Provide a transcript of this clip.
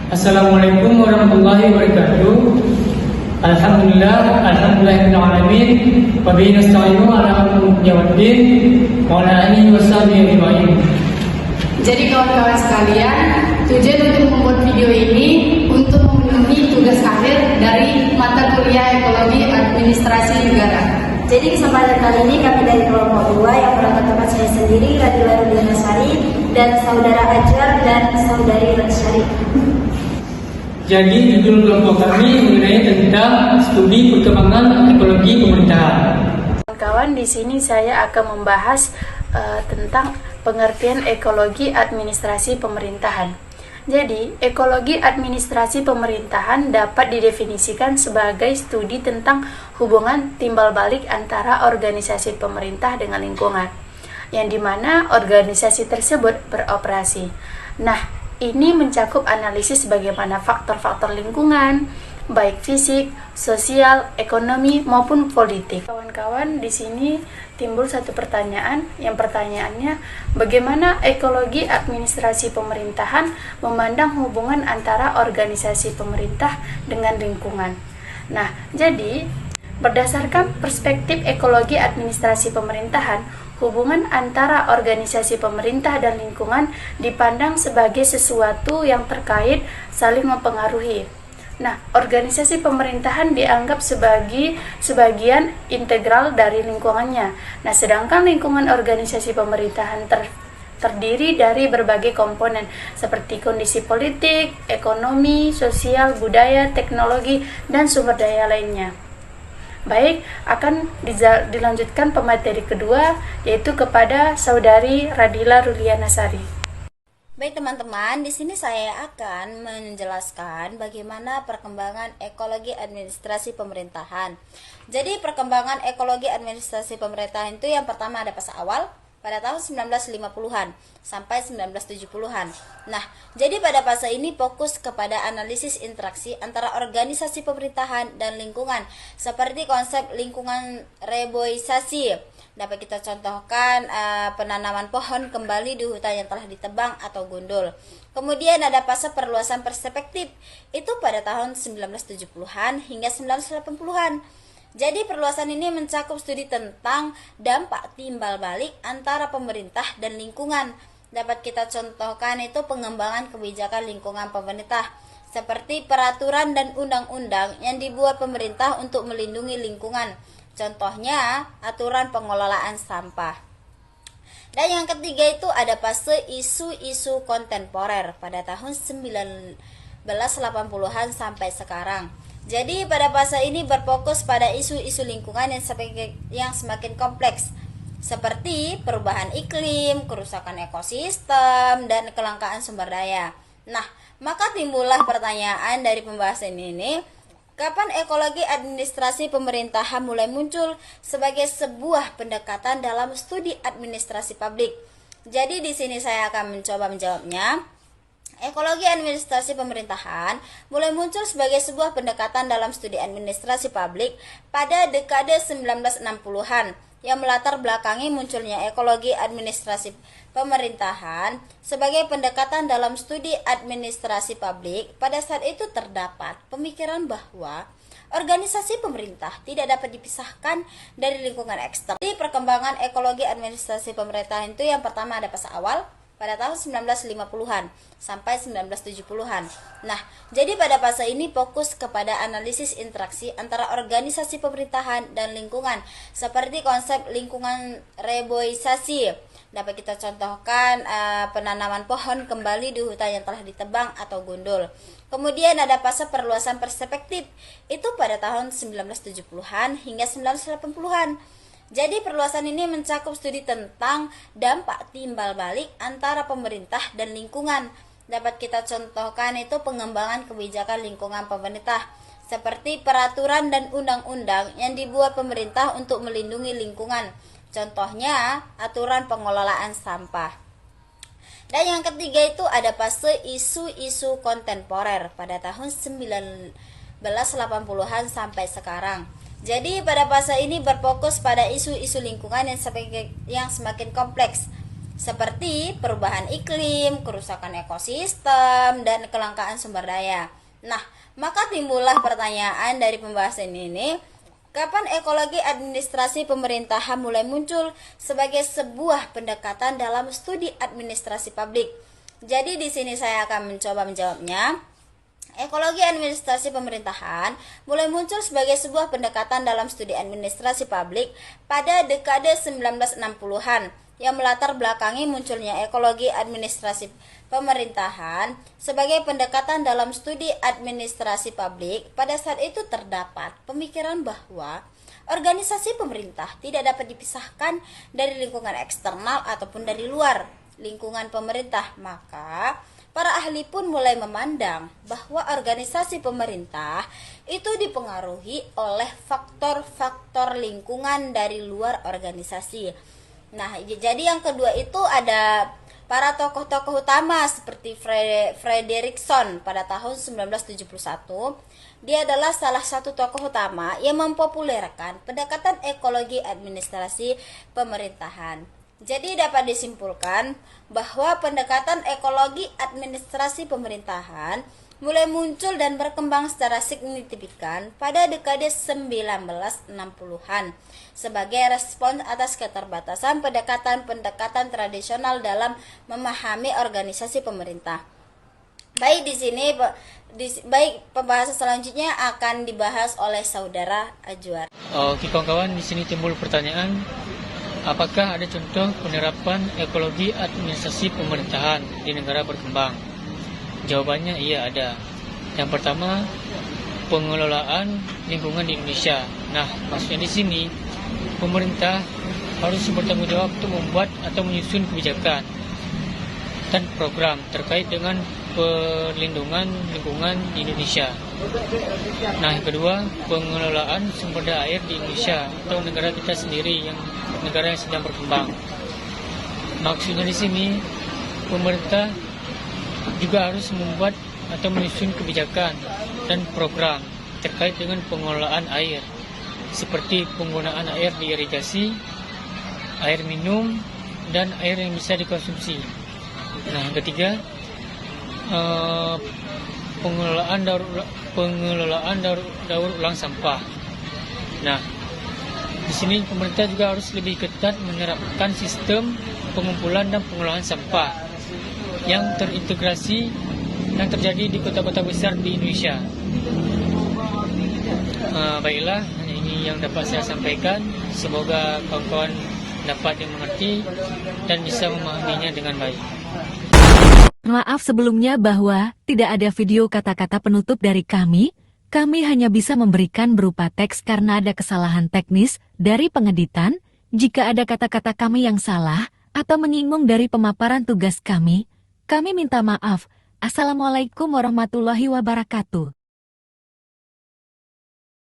Assalamualaikum warahmatullahi wabarakatuh. Alhamdulillahirabbil alamin. Wa bihi nasta'inu ala umuri waddin wa ala alihi washabihi ajmain. Jadi kawan-kawan sekalian, tujuan untuk membuat video ini untuk memenuhi tugas akhir dari mata kuliah Ekologi Administrasi Negara. Jadi kesempatan kali ini kami dari kelompok 2 yang berangkat saya sendiri, Radila Ruliana Sari, dan saudara Ajwar dan saudari Rasyari. Jadi judul kelompok kami mengenai tentang studi perkembangan ekologi pemerintahan. Kawan-kawan, di sini saya akan membahas tentang pengertian ekologi administrasi pemerintahan. Jadi, ekologi administrasi pemerintahan dapat didefinisikan sebagai studi tentang hubungan timbal balik antara organisasi pemerintah dengan lingkungan, yang dimana organisasi tersebut beroperasi. Nah, ini mencakup analisis bagaimana faktor-faktor lingkungan, baik fisik, sosial, ekonomi, maupun politik. Kawan-kawan, di sini timbul satu pertanyaan. Yang pertanyaannya, bagaimana ekologi administrasi pemerintahan memandang hubungan antara organisasi pemerintah dengan lingkungan? Nah, jadi berdasarkan perspektif ekologi administrasi pemerintahan, hubungan antara organisasi pemerintah dan lingkungan dipandang sebagai sesuatu yang terkait, saling mempengaruhi. Nah, organisasi pemerintahan dianggap sebagai sebagian integral dari lingkungannya. Nah, sedangkan lingkungan organisasi pemerintahan terdiri dari berbagai komponen seperti kondisi politik, ekonomi, sosial, budaya, teknologi, dan sumber daya lainnya. Baik, akan dilanjutkan pemateri kedua, yaitu kepada saudari Radila Ruliana Sari. Baik teman-teman, di sini saya akan menjelaskan bagaimana perkembangan ekologi administrasi pemerintahan. Jadi perkembangan ekologi administrasi pemerintahan itu yang pertama ada fase awal pada tahun 1950-an sampai 1970-an. Nah, jadi pada fase ini fokus kepada analisis interaksi antara organisasi pemerintahan dan lingkungan, seperti konsep lingkungan reboisasi. Dapat kita contohkan penanaman pohon kembali di hutan yang telah ditebang atau gundul. Kemudian ada fase perluasan perspektif, itu pada tahun 1970-an hingga 1980-an. Jadi perluasan ini mencakup studi tentang dampak timbal balik antara pemerintah dan lingkungan. Dapat kita contohkan itu pengembangan kebijakan lingkungan pemerintah, seperti peraturan dan undang-undang yang dibuat pemerintah untuk melindungi lingkungan. Contohnya, aturan pengelolaan sampah. Dan yang ketiga itu ada fase isu-isu kontemporer pada tahun 1980-an sampai sekarang. Jadi pada fase ini berfokus pada isu-isu lingkungan yang semakin kompleks, seperti perubahan iklim, kerusakan ekosistem, dan kelangkaan sumber daya. Nah, maka timbullah pertanyaan dari pembahasan ini, kapan ekologi administrasi pemerintahan mulai muncul sebagai sebuah pendekatan dalam studi administrasi publik? Jadi di sini saya akan mencoba menjawabnya. Ekologi administrasi pemerintahan mulai muncul sebagai sebuah pendekatan dalam studi administrasi publik pada dekade 1960-an yang melatar belakangi munculnya ekologi administrasi pemerintahan sebagai pendekatan dalam studi administrasi publik. Pada saat itu terdapat pemikiran bahwa organisasi pemerintah tidak dapat dipisahkan dari lingkungan eksternal. Di perkembangan ekologi administrasi pemerintahan itu yang pertama ada fase awal pada tahun 1950-an sampai 1970-an. Nah, jadi pada fase ini fokus kepada analisis interaksi antara organisasi pemerintahan dan lingkungan, seperti konsep lingkungan reboisasi. Dapat kita contohkan penanaman pohon kembali di hutan yang telah ditebang atau gundul. Kemudian ada fase perluasan perspektif, itu pada tahun 1970-an hingga 1980-an. Jadi perluasan ini mencakup studi tentang dampak timbal balik antara pemerintah dan lingkungan. Dapat kita contohkan itu pengembangan kebijakan lingkungan pemerintah, seperti peraturan dan undang-undang yang dibuat pemerintah untuk melindungi lingkungan. Contohnya, aturan pengelolaan sampah. Dan yang ketiga itu ada fase isu-isu kontemporer pada tahun 1980-an sampai sekarang. Jadi pada fase ini berfokus pada isu-isu lingkungan yang semakin kompleks, seperti perubahan iklim, kerusakan ekosistem, dan kelangkaan sumber daya. Nah, maka timbullah pertanyaan dari pembahasan ini, kapan ekologi administrasi pemerintahan mulai muncul sebagai sebuah pendekatan dalam studi administrasi publik? Jadi di sini saya akan mencoba menjawabnya. Ekologi administrasi pemerintahan mulai muncul sebagai sebuah pendekatan dalam studi administrasi publik pada dekade 1960-an yang melatar belakangi munculnya ekologi administrasi pemerintahan sebagai pendekatan dalam studi administrasi publik. Pada saat itu terdapat pemikiran bahwa organisasi pemerintah tidak dapat dipisahkan dari lingkungan eksternal ataupun dari luar lingkungan pemerintah. Maka para ahli pun mulai memandang bahwa organisasi pemerintah itu dipengaruhi oleh faktor-faktor lingkungan dari luar organisasi. Nah, jadi yang kedua itu ada para tokoh-tokoh utama seperti Frederickson pada tahun 1971. Dia adalah salah satu tokoh utama yang mempopulerkan pendekatan ekologi administrasi pemerintahan. Jadi dapat disimpulkan bahwa pendekatan ekologi administrasi pemerintahan mulai muncul dan berkembang secara signifikan pada dekade 1960-an sebagai respons atas keterbatasan pendekatan-pendekatan tradisional dalam memahami organisasi pemerintah. Baik, di sini pembahasan selanjutnya akan dibahas oleh Saudara Ajwar. Oke kawan-kawan, di sini timbul pertanyaan, apakah ada contoh penerapan ekologi administrasi pemerintahan di negara berkembang? Jawabannya iya, ada. Yang pertama, pengelolaan lingkungan di Indonesia. Nah, maksudnya di sini pemerintah harus bertanggung jawab untuk membuat atau menyusun kebijakan dan program terkait dengan perlindungan lingkungan di Indonesia. Nah, yang kedua, pengelolaan sumber daya air di Indonesia atau negara kita sendiri, negara yang sedang berkembang. Maksudnya di sini pemerintah juga harus membuat atau menyusun kebijakan dan program terkait dengan pengelolaan air, seperti penggunaan air di irigasi, air minum, dan air yang bisa dikonsumsi. Nah, yang ketiga, pengelolaan daur ulang sampah. Nah, di sini pemerintah juga harus lebih ketat menerapkan sistem pengumpulan dan pengolahan sampah yang terintegrasi yang terjadi di kota-kota besar di Indonesia. Baiklah, hanya ini yang dapat saya sampaikan. Semoga kawan-kawan dapat dimengerti dan bisa memahaminya dengan baik. Maaf sebelumnya bahwa tidak ada video kata-kata penutup dari kami. Kami hanya bisa memberikan berupa teks karena ada kesalahan teknis dari pengeditan. Jika ada kata-kata kami yang salah atau menyinggung dari pemaparan tugas kami minta maaf. Assalamualaikum warahmatullahi wabarakatuh.